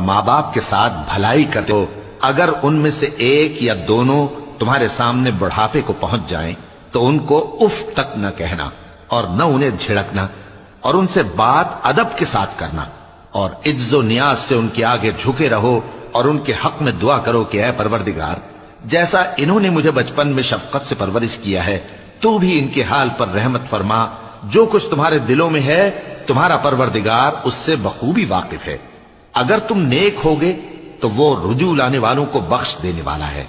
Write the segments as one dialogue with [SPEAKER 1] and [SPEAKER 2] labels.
[SPEAKER 1] ماں باپ کے ساتھ بھلائی کرتے ہو، اگر ان میں سے ایک یا دونوں تمہارے سامنے بڑھاپے کو پہنچ جائیں تو ان کو اف تک نہ کہنا اور نہ انہیں جھڑکنا، اور ان سے بات ادب کے ساتھ کرنا، اور عجز و نیاز سے ان کے آگے جھکے رہو اور ان کے حق میں دعا کرو کہ اے پروردگار، جیسا انہوں نے مجھے بچپن میں شفقت سے پرورش کیا ہے تو بھی ان کے حال پر رحمت فرما، جو کچھ تمہارے دلوں میں ہے تمہارا پروردگار اس سے بخوبی واقف ہے، اگر تم نیک ہوگے تو وہ رجوع لانے والوں کو بخش دینے والا ہے۔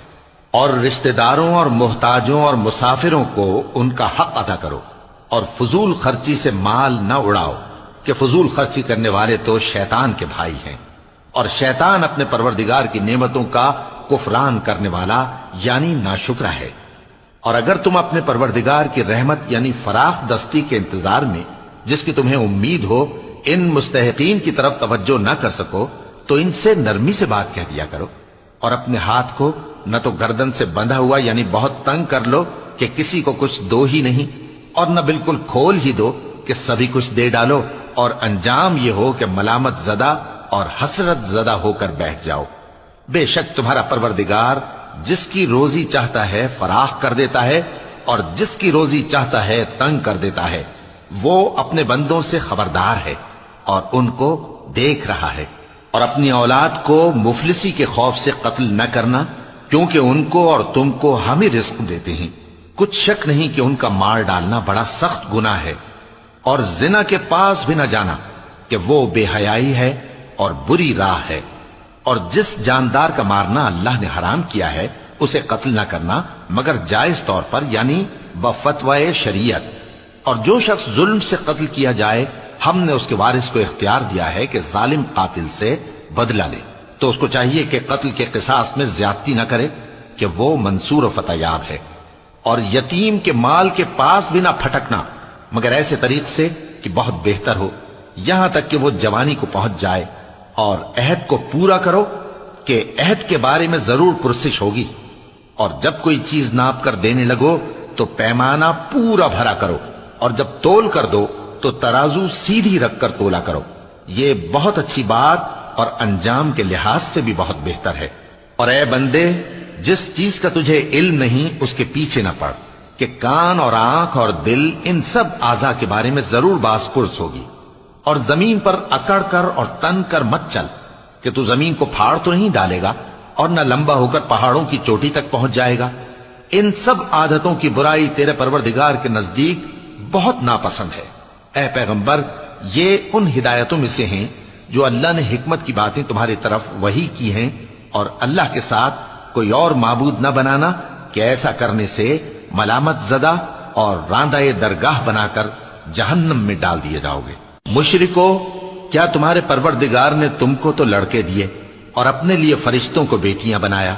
[SPEAKER 1] اور رشتہ داروں اور محتاجوں اور مسافروں کو ان کا حق ادا کرو، اور فضول خرچی سے مال نہ اڑاؤ کہ فضول خرچی کرنے والے تو شیطان کے بھائی ہیں، اور شیطان اپنے پروردگار کی نعمتوں کا کفران کرنے والا یعنی ناشکرا ہے۔ اور اگر تم اپنے پروردگار کی رحمت یعنی فراخ دستی کے انتظار میں جس کی تمہیں امید ہو ان مستحقین کی طرف توجہ نہ کر سکو تو ان سے نرمی سے بات کہہ دیا کرو، اور اپنے ہاتھ کو نہ تو گردن سے بندھا ہوا یعنی بہت تنگ کر لو کہ کسی کو کچھ دو ہی نہیں، اور نہ بالکل کھول ہی دو کہ سبھی کچھ دے ڈالو، اور انجام یہ ہو کہ ملامت زدہ اور حسرت زدہ ہو کر بیٹھ جاؤ۔ بے شک تمہارا پروردگار جس کی روزی چاہتا ہے فراخ کر دیتا ہے، اور جس کی روزی چاہتا ہے تنگ کر دیتا ہے، وہ اپنے بندوں سے خبردار ہے اور ان کو دیکھ رہا ہے۔ اور اپنی اولاد کو مفلسی کے خوف سے قتل نہ کرنا، کیونکہ ان کو اور تم کو ہم ہی رزق دیتے ہیں، کچھ شک نہیں کہ ان کا مار ڈالنا بڑا سخت گناہ ہے۔ اور زنا کے پاس بھی نہ جانا کہ وہ بے حیائی ہے اور بری راہ ہے۔ اور جس جاندار کا مارنا اللہ نے حرام کیا ہے اسے قتل نہ کرنا مگر جائز طور پر یعنی بفتوائے شریعت۔ اور جو شخص ظلم سے قتل کیا جائے ہم نے اس کے وارث کو اختیار دیا ہے کہ ظالم قاتل سے بدلہ لے، تو اس کو چاہیے کہ قتل کے قصاص میں زیادتی نہ کرے کہ وہ منصور و فتح یاب ہے۔ اور یتیم کے مال کے پاس بھی نہ پھٹکنا مگر ایسے طریق سے کہ بہت بہتر ہو، یہاں تک کہ وہ جوانی کو پہنچ جائے، اور عہد کو پورا کرو کہ عہد کے بارے میں ضرور پرسش ہوگی۔ اور جب کوئی چیز ناپ کر دینے لگو تو پیمانہ پورا بھرا کرو، اور جب تول کر دو تو ترازو سیدھی رکھ کر تولا کرو، یہ بہت اچھی بات اور انجام کے لحاظ سے بھی بہت بہتر ہے۔ اور اے بندے، جس چیز کا تجھے علم نہیں اس کے پیچھے نہ پڑ کہ کان اور آنکھ اور دل ان سب اعضاء کے بارے میں ضرور باز پرس ہوگی۔ اور زمین پر اکڑ کر اور تن کر مت چل کہ تو زمین کو پھاڑ تو نہیں ڈالے گا اور نہ لمبا ہو کر پہاڑوں کی چوٹی تک پہنچ جائے گا۔ ان سب عادتوں کی برائی تیرے پروردگار کے نزدیک بہت ناپسند ہے۔ اے پیغمبر، یہ ان ہدایتوں میں سے ہیں جو اللہ نے حکمت کی باتیں تمہاری طرف وحی کی ہیں، اور اللہ کے ساتھ کوئی اور معبود نہ بنانا کہ ایسا کرنے سے ملامت زدہ اور راندہ درگاہ بنا کر جہنم میں ڈال دیے جاؤ گے۔ مشرکو، کیا تمہارے پروردگار نے تم کو تو لڑکے دیے اور اپنے لیے فرشتوں کو بیٹیاں بنایا؟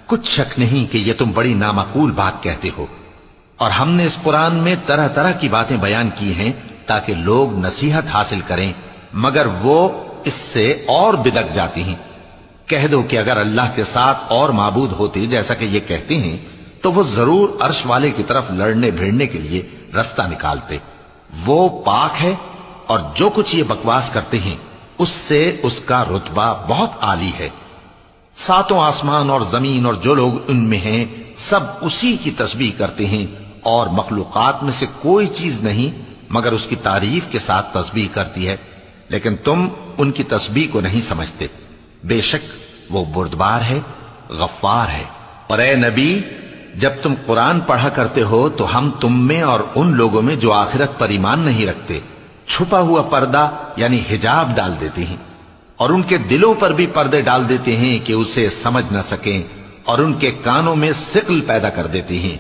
[SPEAKER 1] کچھ شک نہیں کہ یہ تم بڑی نامعقول بات کہتے ہو، اور ہم نے اس قرآن میں طرح طرح کی باتیں بیان کی ہیں تاکہ لوگ نصیحت حاصل کریں، مگر وہ اس سے اور بدک جاتی ہیں۔ کہہ دو کہ اگر اللہ کے ساتھ اور معبود ہوتے جیسا کہ یہ کہتے ہیں تو وہ ضرور عرش والے کی طرف لڑنے بھیڑنے کے لیے رستہ نکالتے، وہ پاک ہے، اور جو کچھ یہ بکواس کرتے ہیں اس سے اس کا رتبہ بہت عالی ہے۔ ساتوں آسمان اور زمین اور جو لوگ ان میں ہیں سب اسی کی تسبیح کرتے ہیں، اور مخلوقات میں سے کوئی چیز نہیں مگر اس کی تعریف کے ساتھ تسبیح کرتی ہے، لیکن تم ان کی تسبیح کو نہیں سمجھتے۔ بے شک وہ بردبار ہے، غفار ہے۔ اور اے نبی، جب تم قرآن پڑھا کرتے ہو تو ہم تم میں اور ان لوگوں میں جو آخرت پر ایمان نہیں رکھتے چھپا ہوا پردہ یعنی حجاب ڈال دیتے ہیں، اور ان کے دلوں پر بھی پردے ڈال دیتے ہیں کہ اسے سمجھ نہ سکیں، اور ان کے کانوں میں ثقل پیدا کر دیتے ہیں۔